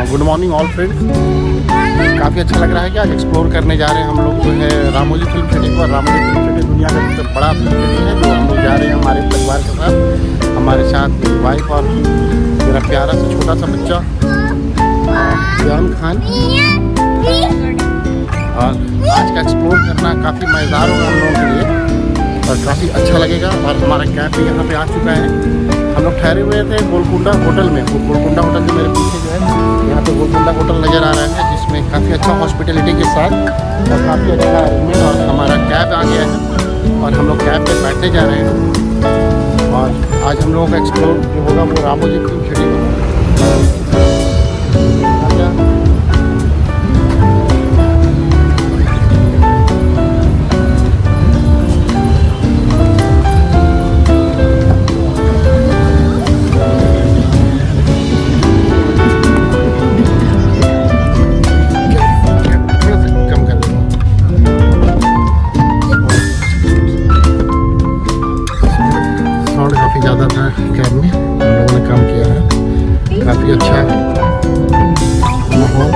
Good morning all friends. काफ़ी अच्छा लग रहा है कि आज एक्सप्लोर करने जा रहे हैं हम लोग जो है रामोजी फिल्म सिटी को। रामोजी फिल्म सिटी दुनिया का सबसे बड़ा फिल्म सिटी है जो हम लोग जा रहे हैं हमारे परिवार के साथ। हमारे साथ मेरी वाइफ और मेरा प्यारा सा छोटा सा बच्चा जान खान। और आज का एक्सप्लोर करना काफ़ी मज़ेदार होगा हम लोगों के लिए और काफ़ी अच्छा लगेगा। और हमारा कैब भी यहाँ पे आ चुका है। हम लोग ठहरे हुए थे गोलकुंडा होटल में। वो गोलकुंडा होटल जो मेरे पीछे जो है यहाँ पे गोलकुंडा होटल नज़र आ रहा है, जिसमें काफ़ी अच्छा हॉस्पिटलिटी के साथ और काफ़ी अच्छा अरेंजमेंट। और हमारा कैब आ गया है और हम लोग कैब पे बैठने जा रहे हैं। और आज हम लोगों का एक्सप्लोर जो होगा वो रामोजी फिल्म सिटी होगा। काफ़ी ज़्यादा था कैब में, हम लोगों ने काम किया है। काफ़ी अच्छा माहौल।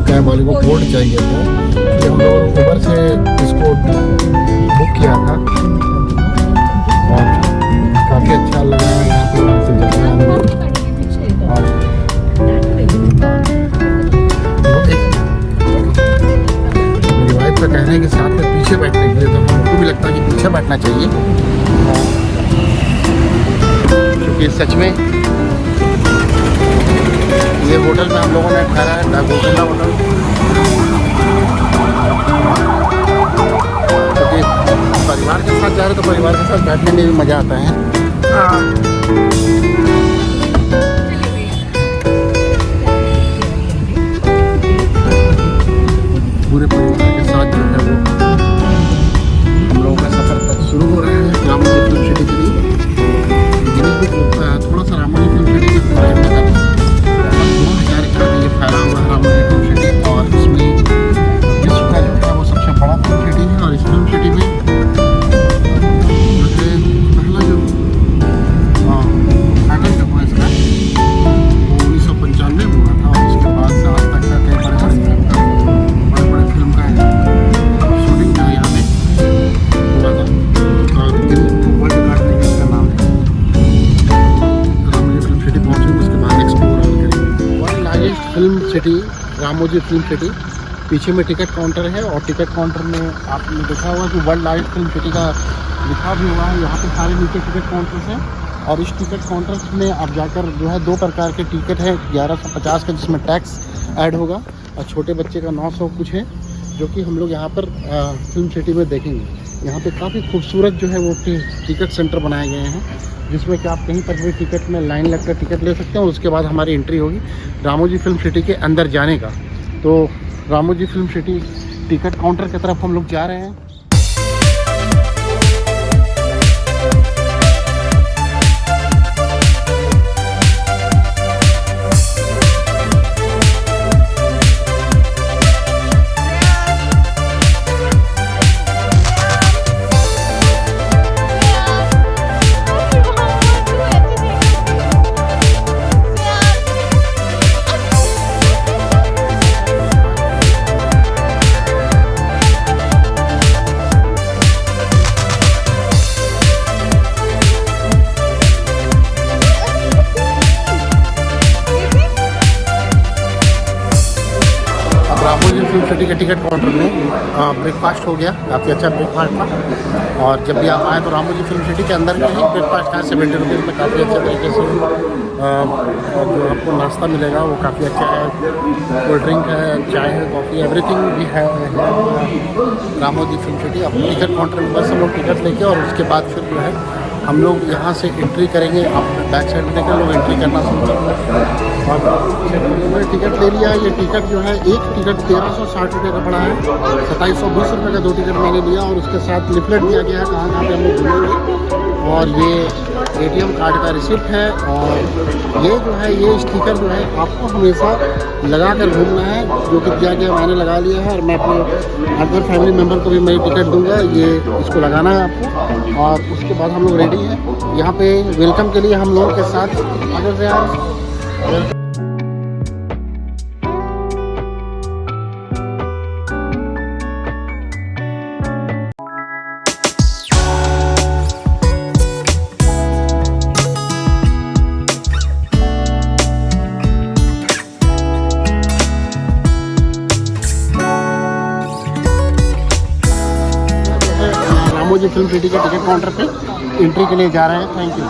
कैब वाले को बोर्ड चाहिए था कि हम लोग उबर से इसको बुक किया था और काफ़ी अच्छा लग रहा है यहाँ पे वहाँ से जाने में। और मेरी वाइफ का कहना है कि साथ में पीछे बैठने के लिए, तो हमको भी लगता है कि पीछे बैठना चाहिए क्योंकि सच में ये होटल में हम लोगों ने ठहरा है गोलकुंडा होटल, क्योंकि परिवार के साथ जा रहे तो परिवार के साथ बैठने में भी मज़ा आता है। पूरे परिवार के साथ जो है वो हम लोगों का सफ़र तक शुरू हो रहा है रामोजी फिल्म सिटी के लिए। थोड़ा सा रामोजी फिल्म सिटी के बारे में फैला हुआ है रामोजी फिल्म सिटी। और इसमें विश्व का जो है वो सबसे बड़ा फिल्म सिटी है। और इस फिल्म सिटी में पहला जो उद्घाटन जो हुआ इसका वो 1995 में हुआ था। और उसके बाद से आज तक का कई बड़े फिल्म का शूटिंग जो है यहाँ पे हुआ था। और वर्ल्ड रिकॉर्ड में इसका नाम है। रामोजी फिल्म सिटी पहुँचेंगे, उसके बाद एक्सप्लोर और largest film city Ramoji Film city. पीछे में टिकट काउंटर है और टिकट काउंटर में आपने देखा होगा कि वर्ल्ड लार्जेस्ट फिल्म सिटी का लिखा भी हुआ है। यहाँ पे सारे नीचे टिकट काउंटर्स हैं और इस टिकट काउंटर्स में आप जाकर जो है 2 प्रकार के टिकट है। 1150 का जिसमें टैक्स ऐड होगा और छोटे बच्चे का 900 कुछ है, जो कि हम लोग यहाँ पर फिल्म सिटी में देखेंगे। यहाँ पे काफ़ी खूबसूरत जो है वो टिकट सेंटर बनाए गए हैं, जिसमें कि आप कहीं पर भी टिकट में लाइन लगकर टिकट ले सकते हैं। और उसके बाद हमारी एंट्री होगी रामोजी फिल्म सिटी के अंदर जाने का। तो Ramoji Film city ticket counter की तरफ हम लोग जा रहे हैं। रामोजी फिल्म सिटी के टिकट काउंटर में ब्रेकफास्ट हो गया। काफ़ी अच्छा ब्रेकफास्ट था। और जब भी आप आए तो रामोजी फिल्म सिटी के अंदर में ही ब्रेकफास्ट का 70 रुपीज़ में काफ़ी अच्छे तरीके से जो आपको नाश्ता मिलेगा वो काफ़ी अच्छा है। कोल्ड ड्रिंक है, चाय है, कॉफ़ी, एवरीथिंग भी है रामोजी फिल्म सिटी। अपने टिकट काउंटर में बस हम लोग टिकट लेके और उसके बाद फिर जो है हम लोग यहाँ से एंट्री करेंगे। आप बैक साइड में देखें, लोग एंट्री करना शुरू करते हैं। और मैंने टिकट ले लिया। ये टिकट जो है एक टिकट 1360 रुपये का पड़ा है। 2720 रुपये का 2 टिकट मैंने लिया और उसके साथ लिफलेट दिया गया है कहाँ कहाँ पे हम लोग घूमेंगे। और ये ATM कार्ड का रिसिप्ट है। और ये जो है ये स्टिकर जो है आपको हमेशा लगा कर घूमना है, जो कि दिया गया मैंने लगा लिया है। और मैं अपने अदर फैमिली मेम्बर को भी मैं टिकट दूंगा, ये इसको लगाना है आपको। और उसके बाद हम लोग रेडी हैं यहाँ पे वेलकम के लिए हम लोगों के साथ। अगर से यार रामोजी फिल्म सिटी के टिकट काउंटर पे एंट्री के लिए जा रहे हैं। Thank you.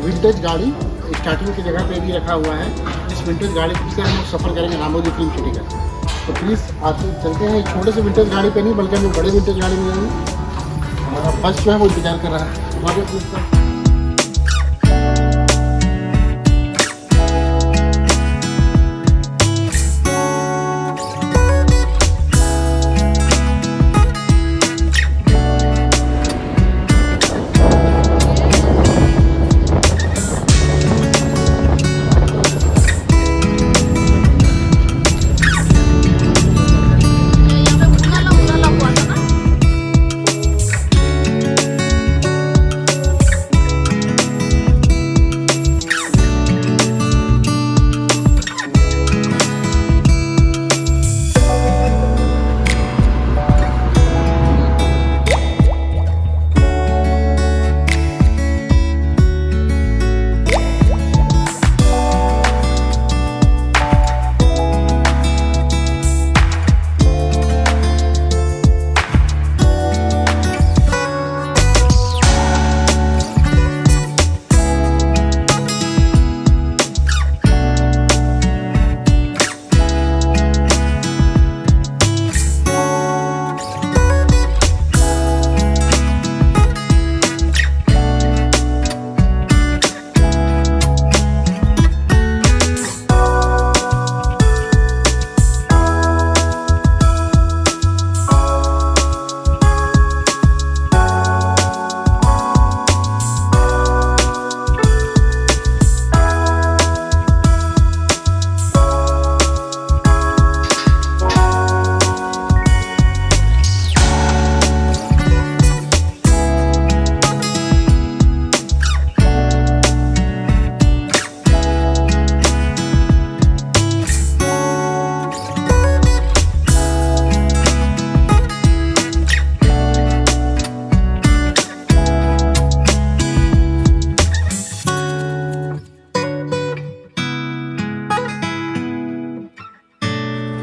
विंटेज गाड़ी स्टार्टिंग की जगह पे भी रखा हुआ है। इस विंटेज गाड़ी से हम लोग सफ़र करेंगे रामोजी फिल्म सिटी का। तो प्लीज़ आते चलते हैं छोटे से विंटेज गाड़ी पे नहीं, बल्कि हम लोग बड़े विंटेज गाड़ी में जाएंगे। हमारा बस जो है वो इंतजार कर रहा है।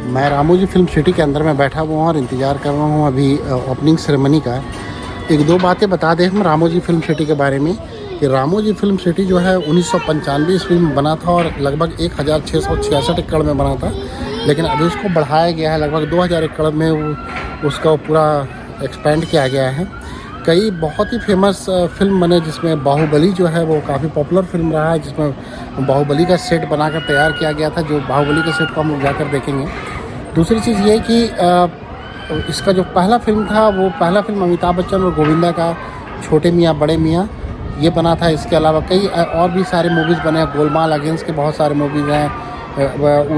मैं रामोजी फिल्म सिटी के अंदर में बैठा हुआ हूँ और इंतज़ार कर रहा हूँ अभी ओपनिंग सेरेमनी का। एक दो बातें बता दें हम रामोजी फिल्म सिटी के बारे में कि रामोजी फिल्म सिटी जो है 1995 ईस्वी में बना था और लगभग 1666 एकड़ में बना था। लेकिन अभी उसको बढ़ाया गया है, लगभग 2000 एकड़ में उसका पूरा एक्सपेंड किया गया है। कई बहुत ही फेमस फिल्म बने जिसमें बाहुबली जो है वो काफ़ी पॉपुलर फिल्म रहा है, जिसमें बाहुबली का सेट बनाकर तैयार किया गया था। जो बाहुबली के सेट को हम लोग जाकर देखेंगे। दूसरी चीज़ ये कि इसका जो पहला फिल्म था वो पहला फिल्म अमिताभ बच्चन और गोविंदा का छोटे मियाँ बड़े मियाँ ये बना था। इसके अलावा कई और भी सारे मूवीज़ बने हैं। गोलमाल अगेंस्ट के बहुत सारे मूवीज़ हैं,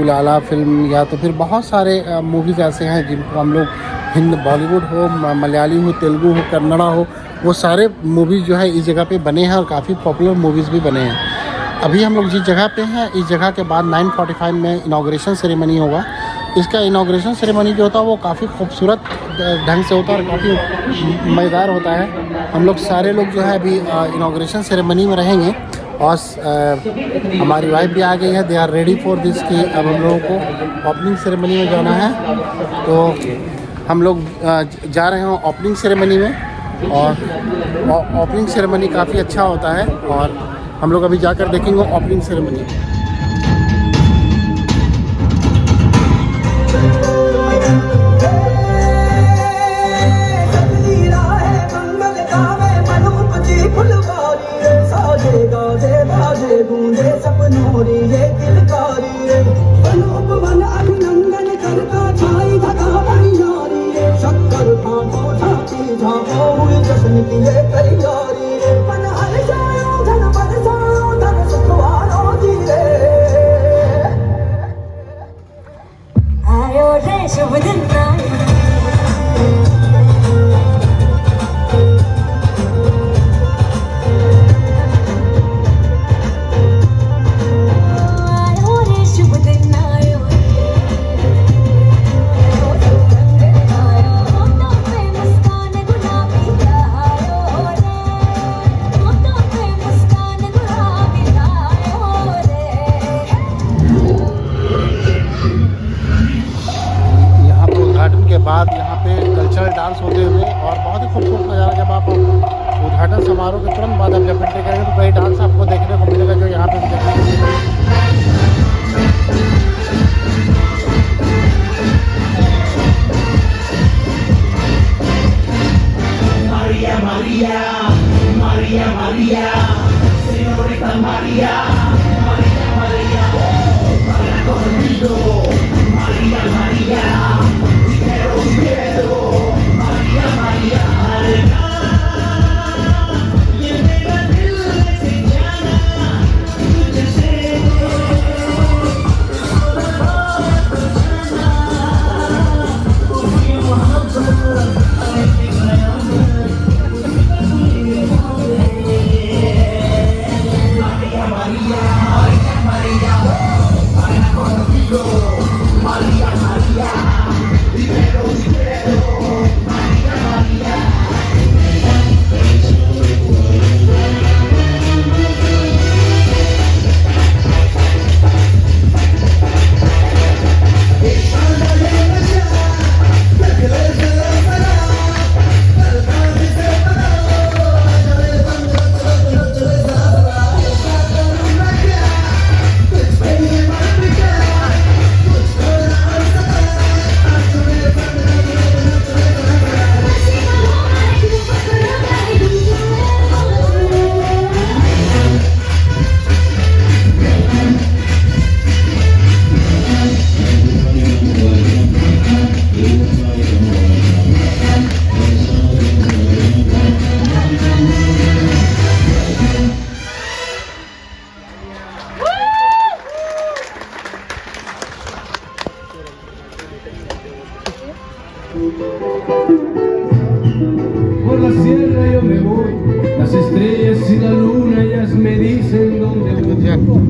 उलाला फिल्म, या तो फिर बहुत सारे मूवीज़ ऐसे हैं जिनको हम लोग हिंद बॉलीवुड हो, मलयाली हो, तेलुगु हो, कन्नड़ा हो, वो सारे मूवीज़ जो है इस जगह पे बने हैं और काफ़ी पॉपुलर मूवीज़ भी बने हैं। अभी हम लोग जिस जगह पे हैं इस जगह के बाद 9:45 में इनाग्रेशन सेरेमनी होगा। इसका इनाग्रेशन सेरेमनी जो होता है वो काफ़ी खूबसूरत ढंग से होता है और काफ़ी मज़ेदार होता है। हम लोग सारे लोग जो है अभी इनाग्रेशन सेरेमनी में रहेंगे और हमारी वाइफ भी आ गई है, they are ready for this कि अब हम लोगों को ओपनिंग सेरेमनी में जाना है। तो हम लोग जा रहे हैं ओपनिंग सेरेमनी में, और ओपनिंग सेरेमनी काफ़ी अच्छा होता है और हम लोग अभी जाकर देखेंगे ओपनिंग सेरेमनी। बाद यहाँ पे कल्चरल डांस होते हुए और बहुत ही खूबसूरत नज़ारा, जब आप उद्घाटन समारोह के तुरंत बाद आप जब एंट्री करेंगे तो कई डांस आपको देखने को मिलेगा जो यहाँ पे देखने को मिलेगा। Maria, Maria, Maria, Maria, señorita Maria, Maria, Maria, para conmigo, Maria, Maria. Por la sierra yo me voy, las estrellas y la luna ellas me dicen dónde voy.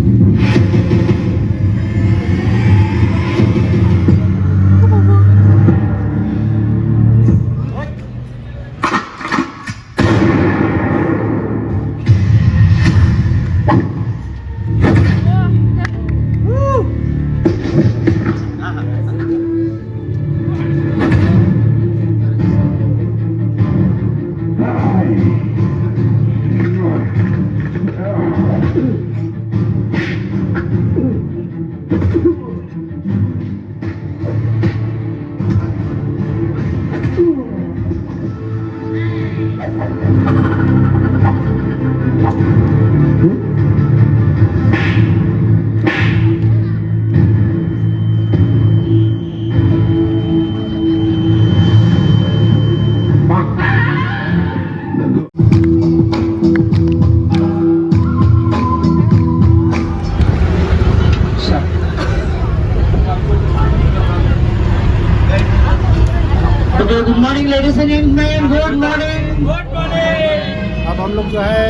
Good morning, ladies and gentlemen. Good morning. Good morning. अब हम लोग जो है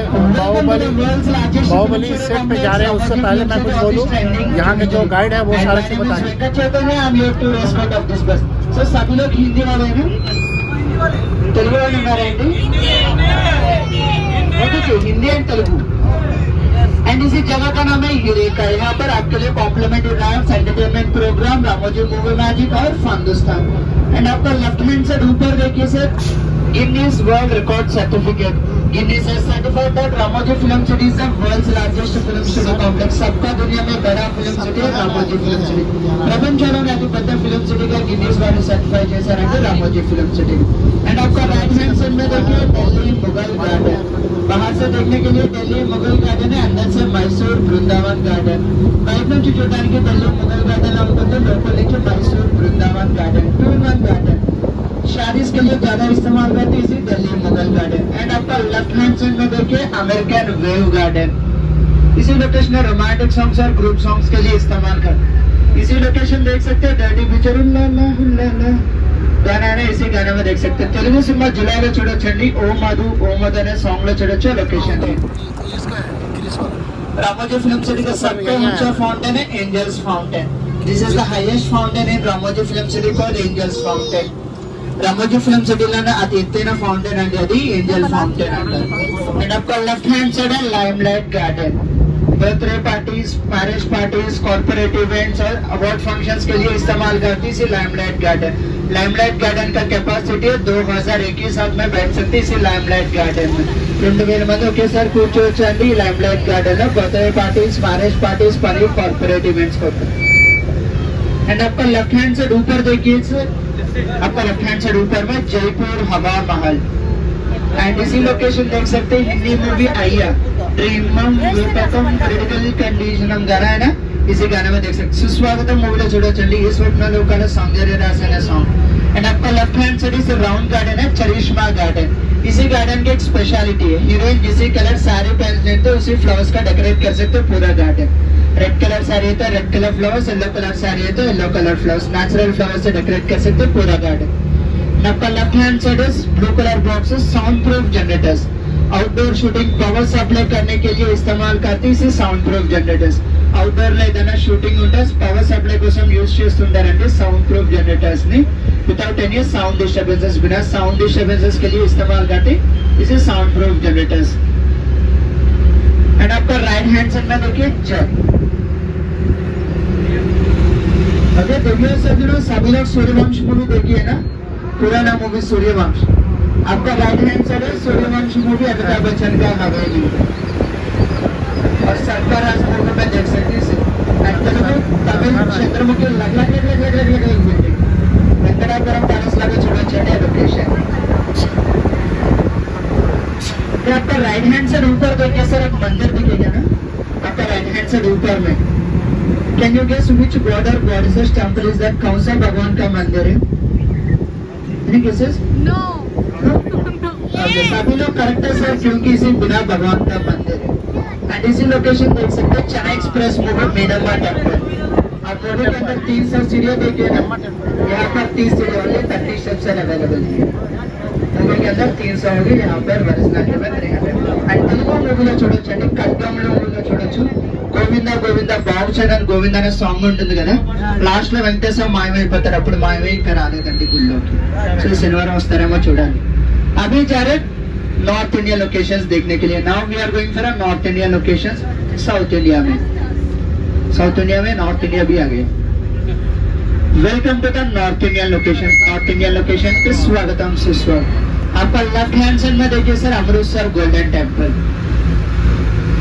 Baahubali set पे जा रहे हैं। उससे पहले मैं कुछ बोलूँ, यहाँ के जो गाइड है वो सारे से बताएंगे। सभी लोग हिंदी वाले हैं, तेलुगु वाले ఉన్నారండి? Okay, Hindi and Telugu and इसी जगह का नाम है यूरेका। यहाँ पर आपके लिए complimentary rides, entertainment program, Ramoji movie magic और फंदुस्तान। एंड आपका लेफ्ट हैंड साइड ऊपर देखिए sir, Guinness World Record certificate. Guinness has certified that Ramoji Film City is the world's largest film studio complex। सबका दुनिया में बड़ा फिल्म सिटी है Ramoji Film city. ప్రపంచంలోనే అతి పెద్ద ఫిల్మ్ సిటీగా గిన్నీస్ వారు సర్టిఫై చేశారంటే రామోజీ फिल्म सिटी। एंड आपका राइट हैंड साइड में देखिए दिल्ली मुगल गार्डन। बाहर से देखने के लिए दिल्ली मुगल गार्डन है, अंदर से मैसूर బృందావన్ गार्डन। బయట నుంచి చూడడానికి दिल्ली मुगल गार्डन ఉంటుంది, లోపల నుంచి Mysore Brindavan garden, 2-in-1 garden. शादी के लिए ज्यादा इस्तेमाल करते हैं इसी दिल्ली मुगल गार्डन। एंड आपका लेफ्ट हैंड साइड में देखिए अमेरिकन वेव गार्डन। इसी लोकेशन में रोमांटिक सॉन्ग्स और ग्रुप सॉन्ग्स के लिए इस्तेमाल करते हैं। इसी लोकेशन देख सकते हैं डर्टी पिक्चर गाना है, इसी गाने में देख सकते हैं। तेलुगु सिनेमा जुलाई में చూడొచ్చండి, ఓ మధు అనే సాంగ్ లో చూడొచ్చు లొకేషన్ है। रामोजी फिल्म सिटी का सबसे ऊंचा फाउंटेन है Angels Fountain. This is the highest fountain in Ramoji Film City called Angels Fountain. Ramoji Film సిటీలోనే అతి ఎత్తైన ఫౌంటైన్ అండి అది ఏంజల్ ఫౌంటైన్ అంటారు। అండ్ आपका लेफ्ट हैंड साइड है Limelight Garden. Birthday parties, marriage parties, corporate events और अवार्ड फंक्शंस के लिए इस्तेमाल करती है इसी लाइमलाइट गार्डन। लाइमलाइट गार्डन का कैपेसिटी है 2021 साथ में बैठ सकती है इसी लाइमलाइट गार्डन में। 2000 మంది ఒకేసారి కూర్చోవచ్చండి ఈ लाइमलाइट गार्डन లో। बर्थडे पार्टीज, मैरिज पार्टीज మరియు कॉर्पोरेट इवेंट्स होते हैं। एंड आपका लेफ्ट हैंड साइड ऊपर देखिए, आपका लेफ्ट हैंड साइड ऊपर में जयपुर हवा महल। एंड इसी लोकेशन देख सकते हैं हिंदी मूवी आइया ड्रीमम विपकम क्रिटिकल कंडीशन गाना है ना, इसी गाने में देख सकते। सुस्वागतम मूवी చూడొచ్చండి ఈ స్వప్నలోకాల సౌందర్య రాసిన సాంగ్। एंड आपका लेफ्ट हैंड साइड इस राउंड गार्डन है चरिश्मा गार्डन। इसी गार्डन की एक स्पेशलिटी है, हीरोइन जिसी कलर साड़ी पहनते हैं उसी फ्लावर्स का डेकोरेट कर सकते हो पूरा गार्डन। रेड कलर साड़ी है तो red colour flowers, yellow colour sari है तो yellow colour flowers, natural flowers से डेकोरेट कर सकते हो पूरा गार्डन। आपका left hand side is blue colour boxes, sound proof generators. Outdoor shooting power supply करने के लिए इस्तेमाल करते हैं इसी साउंड प्रूफ जनरेटर्स। అవుట్డోర్ లో ఏదైనా షూటింగ్ ఉంటే పవర్ సప్లై కోసం యూజ్ చేస్తుంటారంటే साउंड प्रूफ जनरेटर्स ने विदाउट एनी साउंड डिस्टर्बेंसेस, बिना साउंड डिस्टर्बेंसेस के लिए इस्तेमाल करते इसे साउंड प्रूफ जनरेटर्स। एंड आपका राइट हैंड साइड में देखिए जग। अगर देखिए सभी लोग सूर्यवंश मूवी देखी है ना, पुराना मूवी सूर्यवंश। आपका राइट हैंड साइड है सूर्यवंश मूवी, अमिताभ बच्चन का हवेली और सरकार मूवी में देख सकते हैं। तमिल चंद्रमुखी వెంకటాపురం ప్యాలెస్ లాగా చూడొచ్చండి लोकेशन। आपका राइट हैंड साइड ऊपर देखिए सर एक मंदिर दिखेगा ना, आपका राइट हैंड साइड ऊपर में। Can you guess which god और गॉडेसेस टेंपल इज दैट? कौन सा भगवान का मंदिर है? Any guesses? नो। सभी लोग करेक्ट है सर, क्योंकि इसी बिना भगवान का मंदिर है। एंड इसी लोकेशन देख सकते हैं चेन्नई एक्सप्रेस मूवी मेडम्मा टेंपल। आप मूवी के अंदर 300 सीढ़ियाँ देखिए ना, यहाँ पर 30 सीढ़ी ओनली 30 स्टेप्स अवेलेबल है। मूवी के अंदर 300 होगी, यहाँ पर वर्षना के बाद 300। అండ్ తెలుగు మూవీలో చూడొచ్చండి, ఖడ్గంలో మూవీలో చూడొచ్చు గోవింద గోవింద బాబుచరణ్ గోవింద అనే సాంగ్ ఉంటుంది కదా, లాస్ట్ లో వెంకటేశ్వర మాయమైపోతారు, అప్పుడు మాయమై ఇంకా రాలేదండి గుళ్ళోకి। సో శనివారం వస్తారేమో చూడాలి। अभी जा रहे नॉर्थ इंडिया लोकेशंस देखने के लिए। Now we are going for north India locations south India में। साउथ इंडिया में नॉर्थ इंडिया भी आ गए। Welcome to the north Indian location. North Indian location पे स्वागतम सुस्वागत। आपका लेफ्ट हैंड साइड में देखिए सर अमृतसर गोल्डन टेम्पल।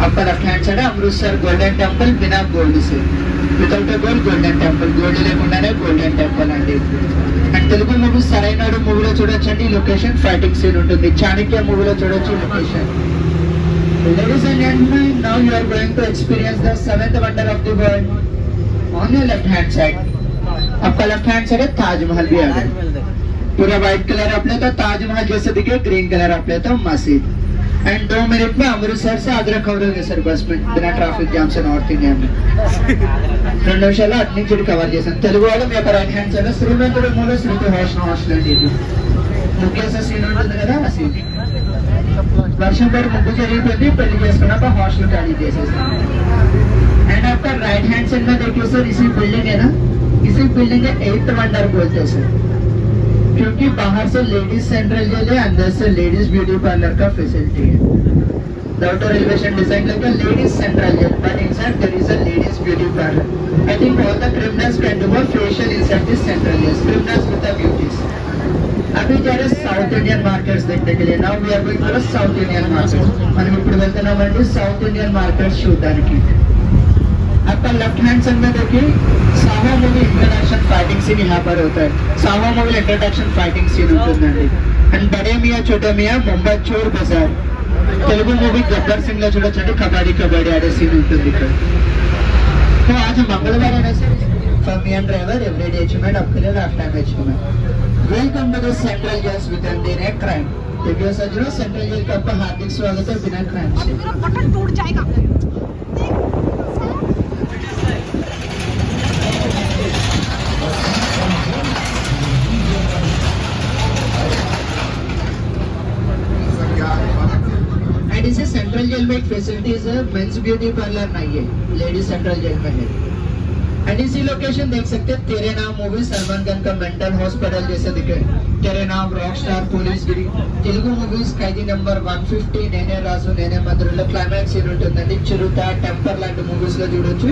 आपका लेफ्ट हैंड साइड है अमृतसर गोल्डन टेम्पल, बिना गोल्ड से, without gold golden temple, gold लेకుండానే गोल्डन टेम्पल అండి। అండ్ తెలుగు మూవీ సరైనడు మూవీలో చూడొచ్చండి లొకేషన్ ఫైటింగ్ సీన్ ఉంటుంది, చాణక్య మూవీలో చూడొచ్చు location. Ladies and gentlemen, now you are going to experience the seventh wonder of the world on your left hand side। आपका left hand side है ताजमहल भी आ गया। पूरा व्हाइट कलर अपने तो ताजमहल जैसे दिखे, ग्रीन कलर अपने तो मस्जिद। एंड 2 मिनट में अमृतसर से आगरा कवर होंगे सर बस में, बिना ट्रैफिक जाम से नॉर्थ इंडिया में। 2 నిమిషాల్లో అన్ని చెడు కవర్ చేశాను। తెలుగు వాళ్ళు మీ యొక్క రైట్ హ్యాండ్ సైడ్ శ్రీమంతుడు మూల శృతి హాస్టల్ అండి, ఇది ముగ్గేసే సీన్ ఉంటుంది కదా ఆ సీన్। వర్షం పడి ముగ్గు జరిగిపోయింది, పెళ్లి చేసుకున్నాక హాస్టల్ ఖాళీ చేసేసాను। एंड आपका राइट हैंड साइड में देखिए सर इसी बिल्डिंग है ना, इसी बिल्डिंग का 8th वंडर बोलते हैं सर, क्योंकि बाहर से लेडीज सेंट्रल जेल है, अंदर से लेडीज ब्यूटी पार्लर का फैसिलिटी है। The outer elevation designed like a ladies central jail, but inside there is a ladies beauty parlor. I think all the criminals can do a facial inside this central jail. Criminals with the beauties. अभी जा रहे south Indian markets देखने के लिए. Now we are going to South Indian market. మనం ఇప్పుడు వెళ్తున్నామండి south Indian markets చూడడానికి. आपका लेफ्ट हैंड साइड में देखिए सावा मूवी इंट्रोडक्शन फाइटिंग सीन यहाँ पर होता है. सावा मूवी इंट्रोडक्शन फाइटिंग सीन ఉంటుందండి. అండ్ బడే మియా చోటా మియా ముంబై చోర్ బజార్ తెలుగు మూవీ గబ్బర్ సింగ్ లో చూడొచ్చండి. కబడ్డీ ఆడే సీన్ ఉంటుంది ఇక్కడ. तो आज मंगलवार है ना sir. For me and driver everyday achievement आपके लिए lifetime achievement. Welcome to the central jail with बिना क्राइम. देखिए सर सेंट्रल जेल का आपका हार्दिक स्वागत है बिना क्राइम से. मेरा बटन टूट जाएगा. एंड इसे सेंट्रल जेल में एक फैसिलिटीज है. मेंस ब्यूटी पार्लर नहीं है, लेडीज सेंट्रल जेल में है. एंड इसी लोकेशन देख सकते हैं तेरे नाम मूवी सलमान खान का मेंटल हॉस्पिटल जैसे दिखे. तेरे नाम रॉक स्टार पुलिस गिरी తెలుగు మూవీస్ ఖైదీ నెంబర్ 150 నేనే రాజు నేనే మంత్రుల క్లైమాక్స్ సీన్ ఉంటుందండి. చిరుత టెంపర్ లాంటి మూవీస్ లో చూడొచ్చు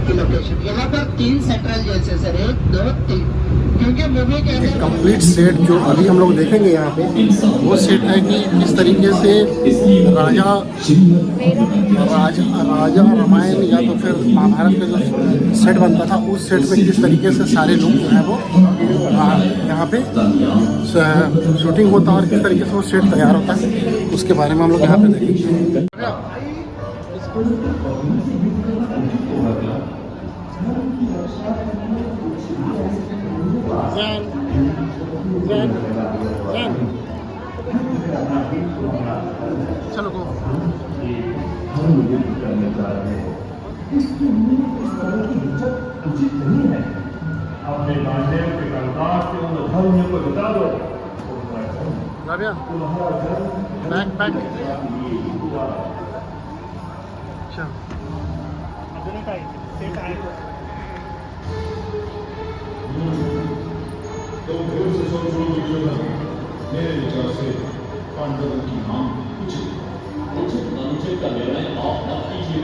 ఈ లొకేషన్. यहाँ पर 3 सेंट्रल जेल्स है सर. 1 2 3 क्योंकि मूवी के अंदर कंप्लीट सेट जो अभी हम लोग देखेंगे यहाँ पे वो सेट है कि किस तरीके से राजा रामायण या तो फिर महाभारत में जो सेट बनता था उस सेट में किस तरीके से सारे लोग जो है वो यहाँ पे शूटिंग होता है और किस तरीके से वो सेट तैयार होता है उसके बारे में हम लोग यहाँ पे देखेंगे. चलो गो. अपने माध्यम के कारोबार से उन धर्मियों को बता दो. Rabia back back. अच्छा तो फिर से सोचो जो है मेरे विचार से पांडवों की मांग उचित अनुचित का निर्णय आप मत कीजिए.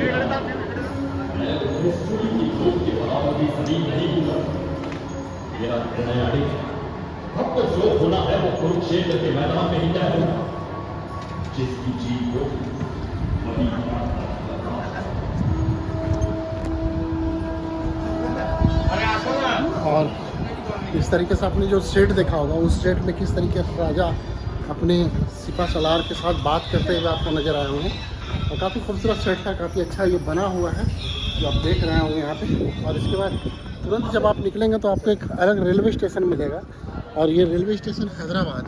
मैं हिस्ट्री की धूप के बराबर भी सभी नहीं दूंगा. मेरा निर्णय अड़िग है. अब तो जो होना है वो कुरुक्षेत्र के मैदान में ही तय होगा. जिसकी जीत हो वही और इस तरीके से आपने जो सेट देखा होगा उस सेट में किस तरीके से राजा अपने सिपा सलार के साथ बात करते हुए आपको नज़र आए होंगे. और काफ़ी खूबसूरत सेट था, काफ़ी अच्छा ये बना हुआ है जो आप देख रहे होंगे यहाँ पे. और इसके बाद तुरंत जब आप निकलेंगे तो आपको एक अलग रेलवे स्टेशन मिलेगा. और ये रेलवे स्टेशन हैदराबाद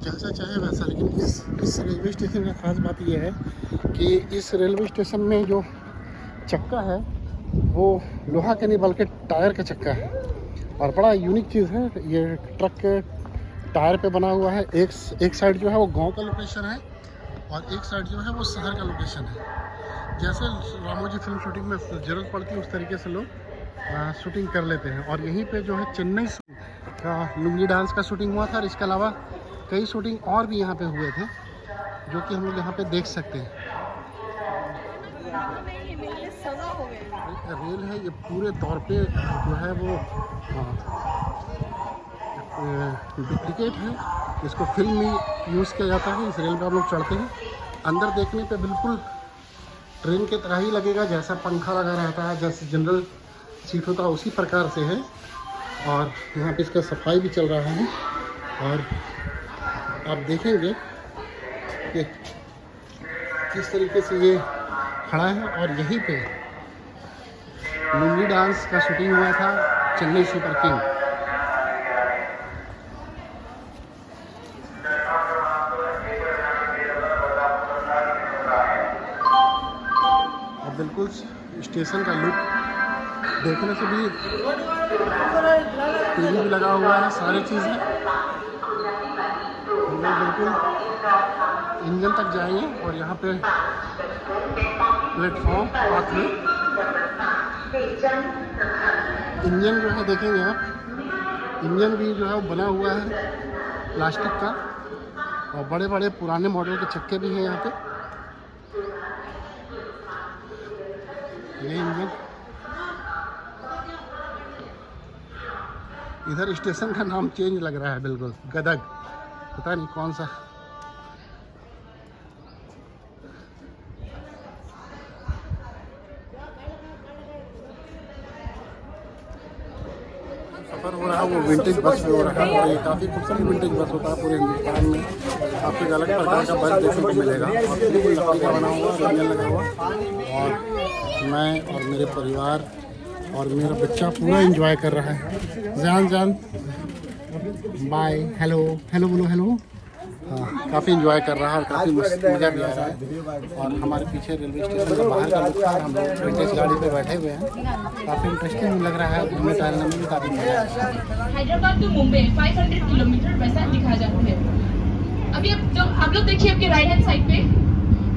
जैसा चाहे वैसा. लेकिन इस रेलवे स्टेशन का ख़ास बात यह है कि इस रेलवे स्टेशन में जो चक्का है वो लोहा का नहीं बल्कि टायर का चक्का है. और बड़ा यूनिक चीज़ है. ये ट्रक के टायर पे बना हुआ है. एक साइड जो है वो गांव का लोकेशन है और एक साइड जो है वो शहर का लोकेशन है. जैसे रामोजी फिल्म शूटिंग में ज़रूरत पड़ती है उस तरीके से लोग शूटिंग कर लेते हैं. और यहीं पे जो है चेन्नई का लुंगी डांस का शूटिंग हुआ था. और इसके अलावा कई शूटिंग और भी यहाँ पे हुए थे जो कि हम लोग यहाँ पे देख सकते हैं. रेल है ये पूरे तौर पे जो है वो डुप्लीकेट है. इसको फिल्म में यूज़ किया जाता है. इस रेल पे आप लोग चढ़ते हैं अंदर देखने पे बिल्कुल ट्रेन के तरह ही लगेगा. जैसा पंखा लगा रहता है जैसे जनरल सीट होता है उसी प्रकार से है. और यहाँ पे इसका सफाई भी चल रहा है. और आप देखेंगे कि किस तरीके से ये खड़ा है. और यहीं पे लुंगी डांस का शूटिंग हुआ था चेन्नई सुपर किंग. और बिल्कुल स्टेशन का लुक देखने से भी टीवी भी लगा हुआ है. सारी चीज़ें हम लोग बिल्कुल इंजन तक जाएंगे. और यहाँ पे प्लेटफॉर्म पाथवे इंजन जो है देखेंगे आप. इंजन भी जो है वो बना हुआ है प्लास्टिक का. और बड़े बड़े पुराने मॉडल के चक्के भी हैं यहाँ पे. ये इंजन। इधर स्टेशन का नाम चेंज लग रहा है बिल्कुल, गदग, पता नहीं कौन सा। सफ़र हो रहा है वो विंटेज बस में हो रहा है, और ये काफ़ी खूबसूरत विंटेज बस होता है। पूरे हिंदुस्तान में आपको एक अलग प्रकार का बस देखने को मिलेगा, और बिल्कुल लकड़ी का बना हुआ, इंजन लगा हुआ। और मैं और मेरे परिवार और मेरा बच्चा पूरा एंजॉय कर रहा है। जान जान बाय, हेलो हेलो बोलो, हेलो। हाँ, काफ़ी एंजॉय कर रहा है और काफ़ी मज़ा भी आ रहा है। और हमारे पीछे रेलवे स्टेशन का बाहर का लुक है, हम लोग विंटेज गाड़ी पे बैठे हुए हैं। काफ़ी इंटरेस्टिंग लग रहा है, घूमने टहलने में भी काफ़ी मजा है। हैदराबाद टू मुंबई 500 किलोमीटर वैसा दिखा जाता है। अभी आप लोग देखिए आपके राइट हैंड साइड पे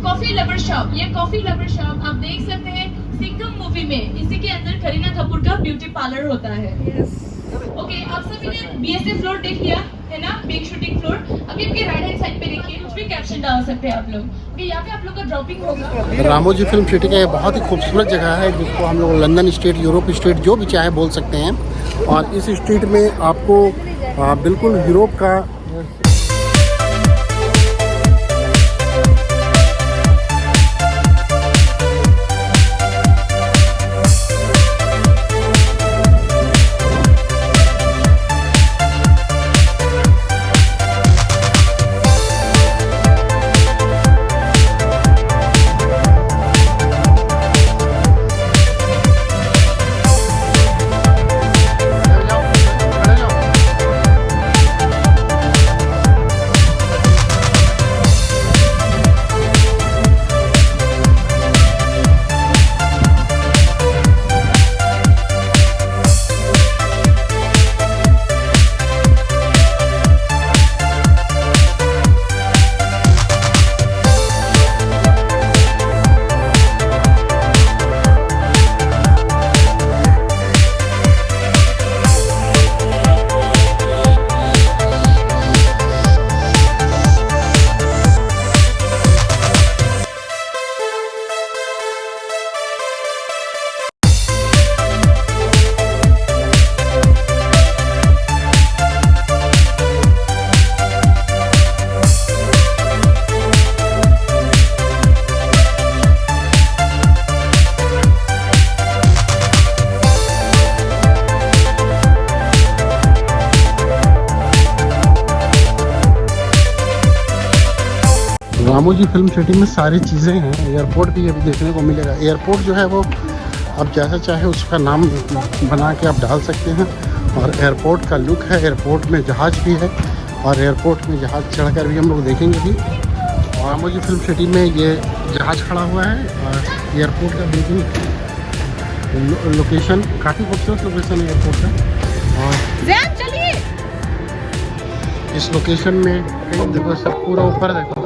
कॉफी लवर शॉप। ये कॉफी लवर शॉप आप देख सकते हैं सिंघम मूवी में, इसी के अंदर करीना कपूर का ब्यूटी पार्लर होता है। ओके, आप सभी ने बीएसए फ्लोर देख लिया है ना, बिग शूटिंग फ्लोर। अभी आपके राइट हैंड साइड पे देखिए, कुछ भी कैप्शन डाल सकते हैं आप लोग। ओके, यहाँ पे आप लोग का ड्रॉपिंग होगा। रामोजी फिल्म सिटी का बहुत ही खूबसूरत जगह है, जिसको हम लोग लंदन स्ट्रीट, यूरोप स्ट्रीट, जो भी चाहे बोल सकते हैं। और इस स्ट्रीट में आपको बिल्कुल यूरोप का रामोजी फिल्म सिटी में सारी चीज़ें हैं। एयरपोर्ट भी अभी देखने को मिलेगा। एयरपोर्ट जो है वो आप जैसा चाहे उसका नाम बना के आप डाल सकते हैं। और एयरपोर्ट का लुक है, एयरपोर्ट में जहाज़ भी है, और एयरपोर्ट में जहाज़ चढ़कर भी हम लोग देखेंगे भी। और रामोजी फिल्म सिटी में ये जहाज़ खड़ा हुआ है, और एयरपोर्ट का बिल्कुल लोकेशन काफ़ी खूबसूरत लोकेशन है एयरपोर्ट का। और चलिए इस लोकेशन में कहीं देखो, सब पूरा ऊपर देखो,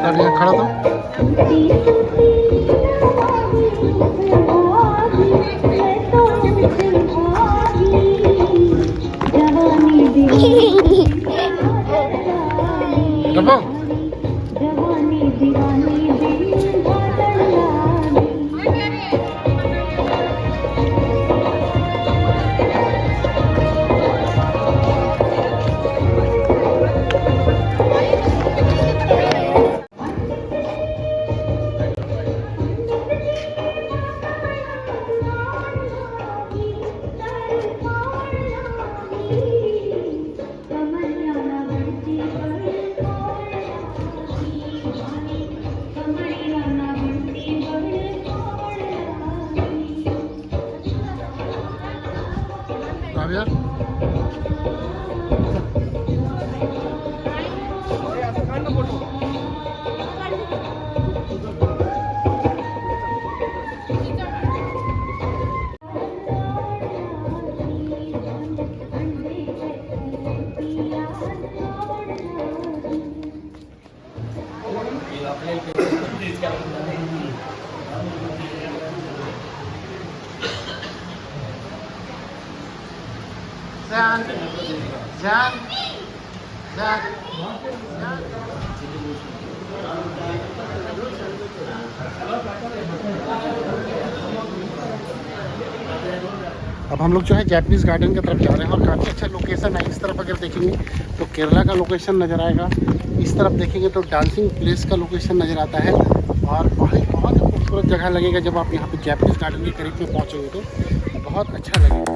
अब यहाँ खड़ा तो यार। जान जान जान जान। अब हम लोग जो है जैपनीज गार्डन की तरफ जा रहे हैं और काफ़ी अच्छा लोकेशन है। इस तरफ अगर देखेंगे तो केरला का लोकेशन नज़र आएगा, इस तरफ देखेंगे तो डांसिंग प्लेस का लोकेशन नज़र आता है और भाई बहुत ही खूबसूरत जगह लगेगा। जब आप यहाँ पे जैपनीज गार्डन के करीब में पहुँचेंगे तो बहुत अच्छा लगेगा।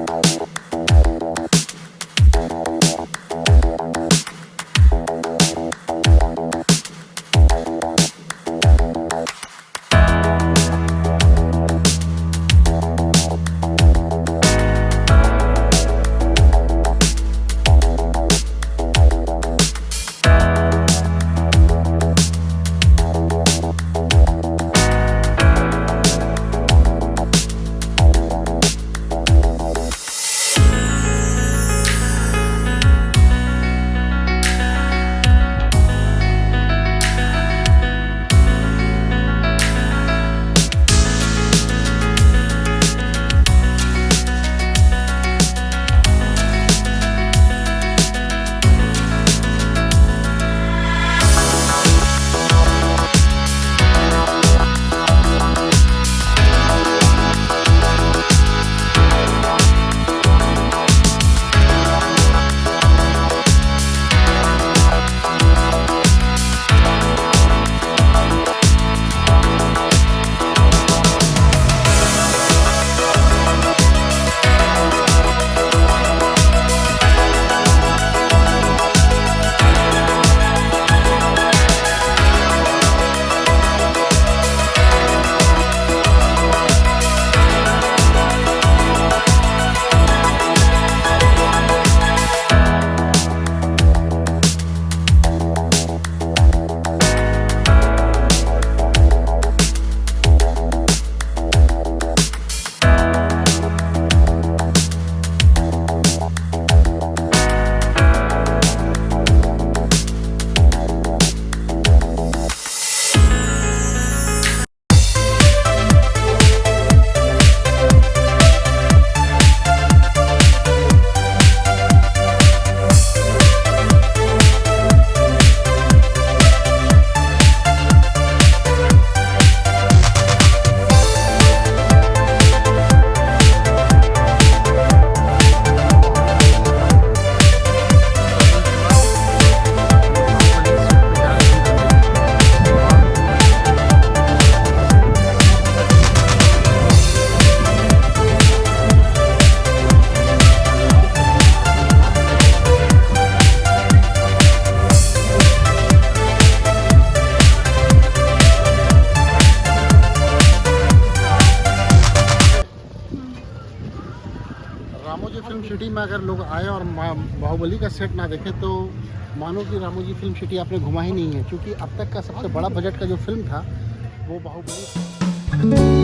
रामोजी फिल्म सिटी में अगर लोग आए और बाहुबली का सेट ना देखे तो मानो कि रामोजी फिल्म सिटी आपने घुमा ही नहीं है, क्योंकि अब तक का सबसे बड़ा बजट का जो फिल्म था वो बाहुबली।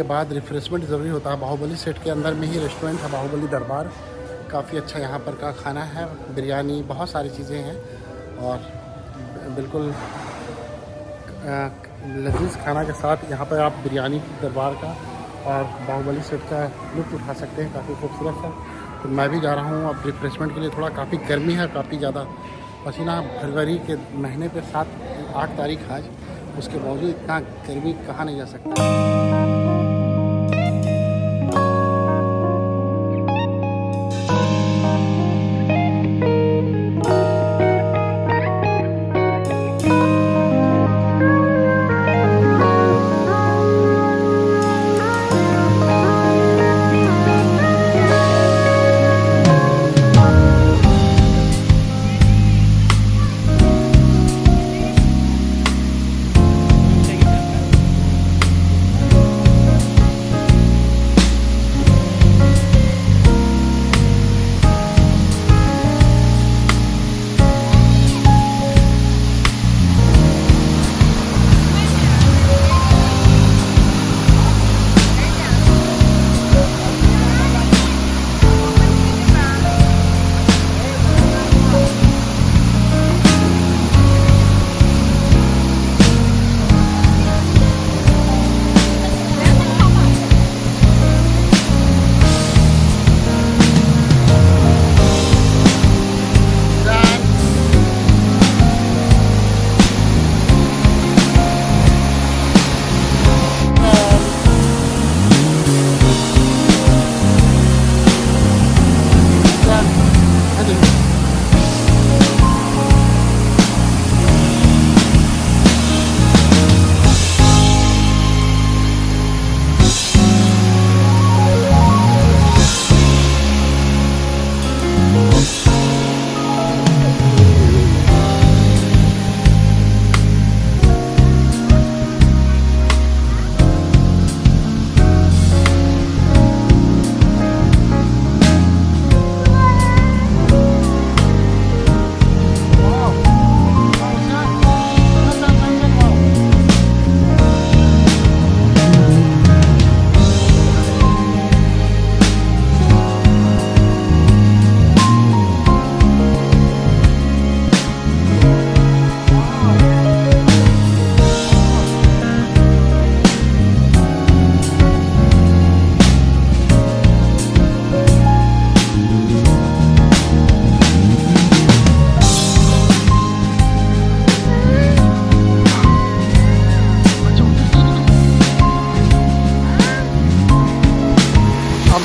के बाद रिफ्रेशमेंट ज़रूरी होता है। बाहुबली सेट के अंदर में ही रेस्टोरेंट है बाहुबली दरबार, काफ़ी अच्छा यहाँ पर का खाना है, बिरयानी, बहुत सारी चीज़ें हैं और बिल्कुल लजीज खाना के साथ यहाँ पर आप बिरयानी दरबार का और बाहुबली सेट का लुत्फ़ उठा सकते हैं। काफ़ी खूबसूरत है। तो मैं भी जा रहा हूँ अब रिफ्रेशमेंट के लिए। थोड़ा काफ़ी गर्मी है, काफ़ी ज़्यादा पसीना, फरवरी के महीने पे 8 तारीख आज, उसके बावजूद इतना गर्मी कहाँ नहीं जा सकता।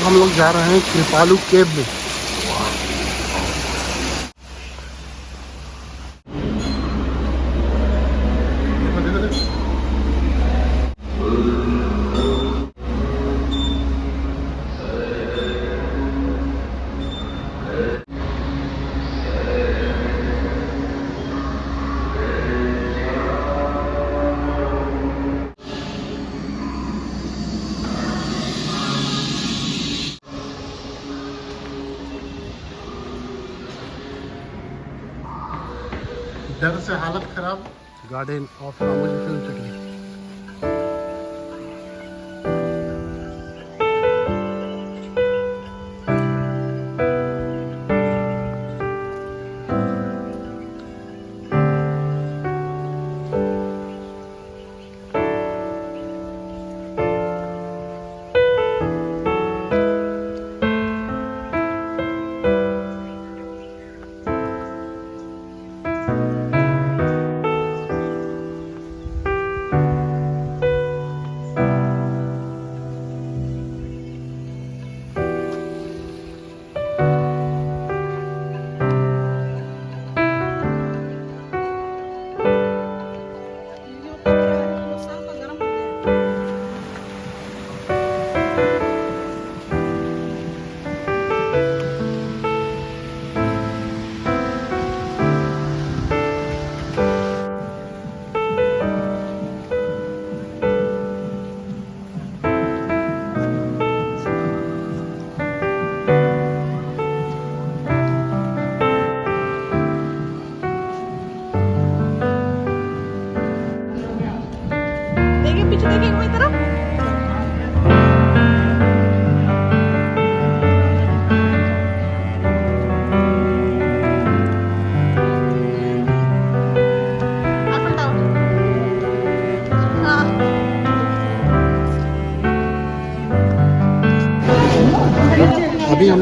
हम लोग जा रहे हैं कृपालु केव में। डर से हालत खराब। Garden of Ramoji Film city.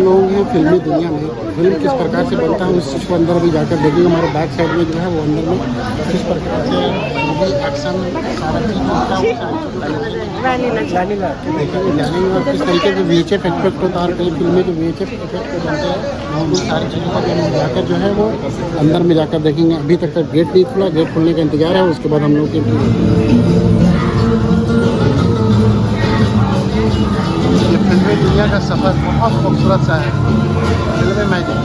लोग हैं फिल्मी दुनिया में, फिल्म किस प्रकार से बनता है उस चीज़ को अंदर भी जाकर देखिए। हमारे बैक साइड में जो है वो अंदर में किस प्रकार से एक्शन सारा चीज़ जानेंगे किस तरीके से VHF इफेक्ट होता है। कई फिल्में जो VHF इफेक्ट को बनते हैं उन सारी चीज़ों को हम जाकर जो है वो अंदर में जाकर देखेंगे। अभी तक गेट नहीं खुला, गेट खुलने का इंतजार है, उसके बाद हम लोग की फिल्मी दुनिया का सफ़र बहुत खूबसूरत सा है। फिल्म मैजिक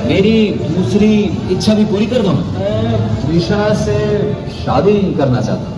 मेरी दूसरी इच्छा भी पूरी कर दो ना। त्रिशा से शादी करना चाहता हूँ।